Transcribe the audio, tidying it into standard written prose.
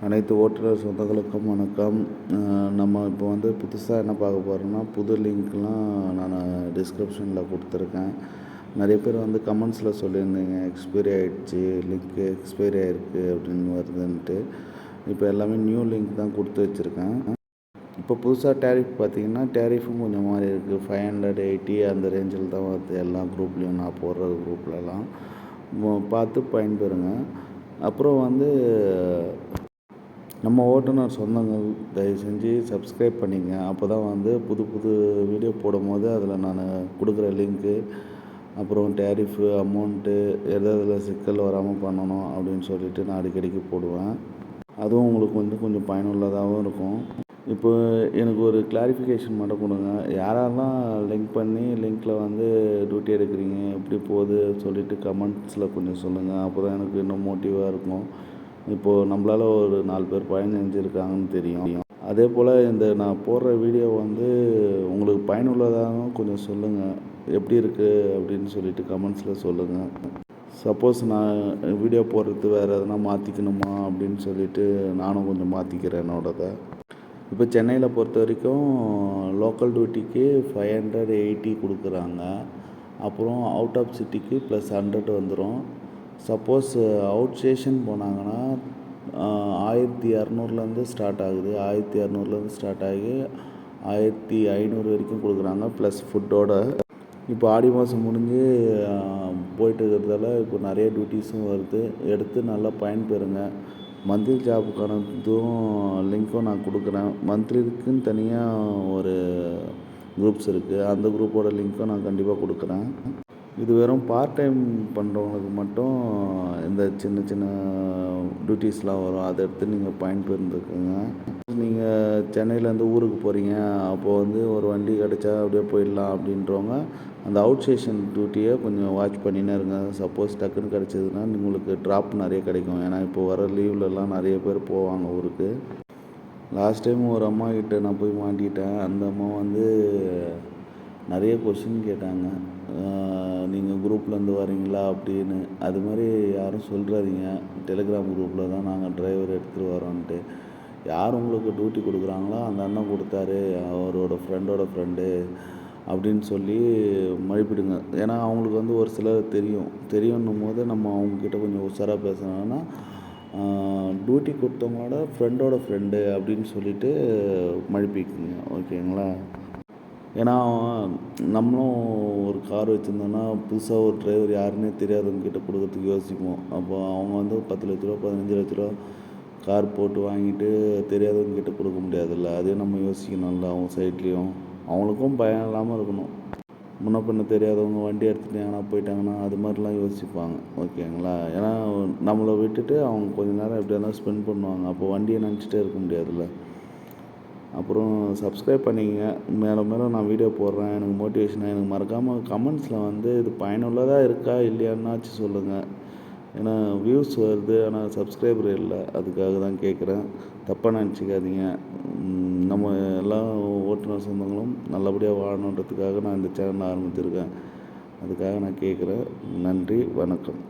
அனைத்து ஓட்டுநர் சொந்தங்களுக்கும் வணக்கம். நம்ம இப்போ வந்து புதுசாக என்ன பார்க்க போகிறோம்னா, புது லிங்க்லாம் நான் டிஸ்கிரிப்ஷனில் கொடுத்துருக்கேன். நிறைய பேர் வந்து கமெண்ட்ஸில் சொல்லியிருந்தீங்க, எக்ஸ்பைரி ஆகிடுச்சி, லிங்க்கு எக்ஸ்பைரி ஆகிருக்கு அப்படின்னு வருதுன்ட்டு. இப்போ எல்லாமே நியூ லிங்க் தான் கொடுத்து வச்சுருக்கேன். இப்போ புதுசாக டேரிஃப் பார்த்திங்கன்னா, டேரிஃபும் கொஞ்சம் மாறி இருக்குது. 580 அந்த ரேஞ்சில் தான் வருது எல்லா குரூப்லேயும், நான் போடுற குரூப்லலாம். பார்த்து பயன்பெறுங்க. அப்புறம் வந்து நம்ம ஓட்டுநர் சொந்தங்கள் தயவு செஞ்சு சப்ஸ்கிரைப் பண்ணிங்க. அப்போ தான் வந்து புது புது வீடியோ போடும்போது அதில் நான் கொடுக்குற லிங்க்கு, அப்புறம் டேரிஃபு, அமௌண்ட்டு, எதில் சிக்கல் வராமல் பண்ணணும் அப்படின்னு சொல்லிட்டு நான் அடிக்கடிக்கு போடுவேன். அதுவும் உங்களுக்கு வந்து கொஞ்சம் பயனுள்ளதாகவும் இருக்கும். இப்போ எனக்கு ஒரு கிளாரிஃபிகேஷன் மட்டும் கொடுங்க. யாரெல்லாம் லிங்க் பண்ணி லிங்க்கில் வந்து டியூட்டி எடுக்கிறீங்க, எப்படி போகுது சொல்லிவிட்டு கமெண்ட்ஸில் கொஞ்சம் சொல்லுங்கள். அப்போ தான் எனக்கு இன்னும் மோட்டிவாக இருக்கும். இப்போது நம்மளால் ஒரு 4 பேர் பயனடைஞ்சிருக்காங்கன்னு தெரியும். அதே போல் இந்த நான் போடுற வீடியோ வந்து உங்களுக்கு பயனுள்ளதாகவும் கொஞ்சம் சொல்லுங்கள். எப்படி இருக்குது அப்படின்னு சொல்லிட்டு கமெண்ட்ஸில் சொல்லுங்கள். சப்போஸ் நான் வீடியோ போடுறது வேறு எதனா மாற்றிக்கணுமா அப்படின்னு சொல்லிட்டு நானும் கொஞ்சம் மாற்றிக்கிறேன் என்னோடதை. இப்போ சென்னையில் பொறுத்த வரைக்கும் லோக்கல் டியூட்டிக்கு 580 கொடுக்குறாங்க. அப்புறம் அவுட் ஆஃப் சிட்டிக்கு +100 வந்துடும். சப்போஸ் அவுட் ஸ்டேஷன் போனாங்கன்னா 1200 ஸ்டார்ட் ஆகுது. 1200 ஸ்டார்ட் ஆகி 1500 வரைக்கும் கொடுக்குறாங்க, ப்ளஸ் ஃபுட்டோட. இப்போ ஆடி மாதம் முடிஞ்சு போயிட்டு இருக்கிறதால இப்போ நிறைய டியூட்டிஸும் வருது. எடுத்து நல்லா பயன்பெறுங்க. மந்த்லி ஜாபுக்கான இதுவும் லிங்க்கும் நான் கொடுக்குறேன். மந்த்லிக்குன்னு தனியாக ஒரு குரூப்ஸ் இருக்குது. அந்த குரூப்போட லிங்க்கும் நான் கண்டிப்பாக கொடுக்குறேன். இது வெறும் பார்ட் டைம் பண்ணுறவங்களுக்கு மட்டும் இந்த சின்ன சின்ன டியூட்டிஸ்லாம் வரும். அதை எடுத்து நீங்கள் பயன்பெறுந்துக்குங்க. நீங்கள் சென்னையிலேருந்து ஊருக்கு போகிறீங்க, அப்போது வந்து ஒரு வண்டி கிடச்சா அப்படியே போயிடலாம் அப்படின்றவங்க அந்த அவுட் ஸ்டேஷன் டியூட்டியை கொஞ்சம் வாட்ச் பண்ணினே இருங்க. சப்போஸ் டக்குன்னு கிடச்சிதுன்னா உங்களுக்கு ட்ராப் நிறைய கிடைக்கும். ஏன்னா இப்போ வர லீவ்லலாம் நிறைய பேர் போவாங்க ஊருக்கு. லாஸ்ட் டைம் ஒரு அம்மா கிட்ட நான் போய் மாட்டிக்கிட்டேன். அந்த அம்மா வந்து நிறைய கொஷின் கேட்டாங்க. நீங்கள் குரூப்லேருந்து வரீங்களா அப்படின்னு. அது மாதிரி யாரும் சொல்கிறாதீங்க. டெலிகிராம் குரூப்பில் தான் நாங்கள் டிரைவர் எடுத்துகிட்டு வரோன்ட்டு. யார் உங்களுக்கு டியூட்டி கொடுக்குறாங்களோ அந்த அண்ணன் கொடுத்தாரு, அவரோட ஃப்ரெண்டோட ஃப்ரெண்டு அப்படின்னு சொல்லி மதிப்பிடுங்க. ஏன்னா அவங்களுக்கு வந்து ஒரு சிலர் தெரியும்னும் போது நம்ம அவங்கக்கிட்ட கொஞ்சம் உஷாராக பேசணும்னா, டியூட்டி கொடுத்தவங்களோட ஃப்ரெண்டோட ஃப்ரெண்டு அப்படின்னு சொல்லிவிட்டு மதிப்பிக்குங்க. ஓகேங்களா? ஏன்னா நம்மளும் ஒரு கார் வச்சுருந்தோன்னா புதுசாக ஒரு டிரைவர் யாருன்னே தெரியாதவங்கக்கிட்ட கொடுக்கறதுக்கு யோசிப்போம். அப்போ அவங்க வந்து 10 லட்ச ரூபா 15 லட்ச ரூபா கார் போட்டு வாங்கிட்டு தெரியாதவங்கக்கிட்ட கொடுக்க முடியாதுல்ல. அதையும் நம்ம யோசிக்கணும்ல. அவங்க சைட்லேயும் அவங்களுக்கும் பயம் இல்லாமல் இருக்கணும். முன்ன பின்ன தெரியாதவங்க வண்டி எடுத்துகிட்டு எங்கன்னா போயிட்டாங்கன்னா அது மாதிரிலாம் யோசிப்பாங்க. ஓகேங்களா? ஏன்னா நம்மளை விட்டுட்டு அவங்க கொஞ்சம் நேரம் எப்படியா இருந்தாலும் ஸ்பெண்ட் பண்ணுவாங்க. அப்போ வண்டியை நினச்சிட்டே இருக்க முடியாதுல்ல. அப்புறம் சப்ஸ்கிரைப் பண்ணிக்கங்க. மேலும் மேலும் நான் வீடியோ போடுறேன். எனக்கு மோட்டிவேஷனாக எனக்கு மறக்காமல் கமெண்ட்ஸில் வந்து இது பயனுள்ளதாக இருக்கா இல்லையான்னாச்சும் சொல்லுங்கள். ஏன்னா வியூஸ் வருது, ஆனால் சப்ஸ்கிரைபர் இல்லை. அதுக்காக தான் கேட்குறேன். தப்பாக நினச்சிக்காதீங்க. நம்ம எல்லா ஓட்டுநர் சொந்தங்களும் நல்லபடியாக வாழணுன்றதுக்காக நான் இந்த சேனலை ஆரம்பிச்சிருக்கேன். அதுக்காக நான் கேட்குறேன். நன்றி, வணக்கம்.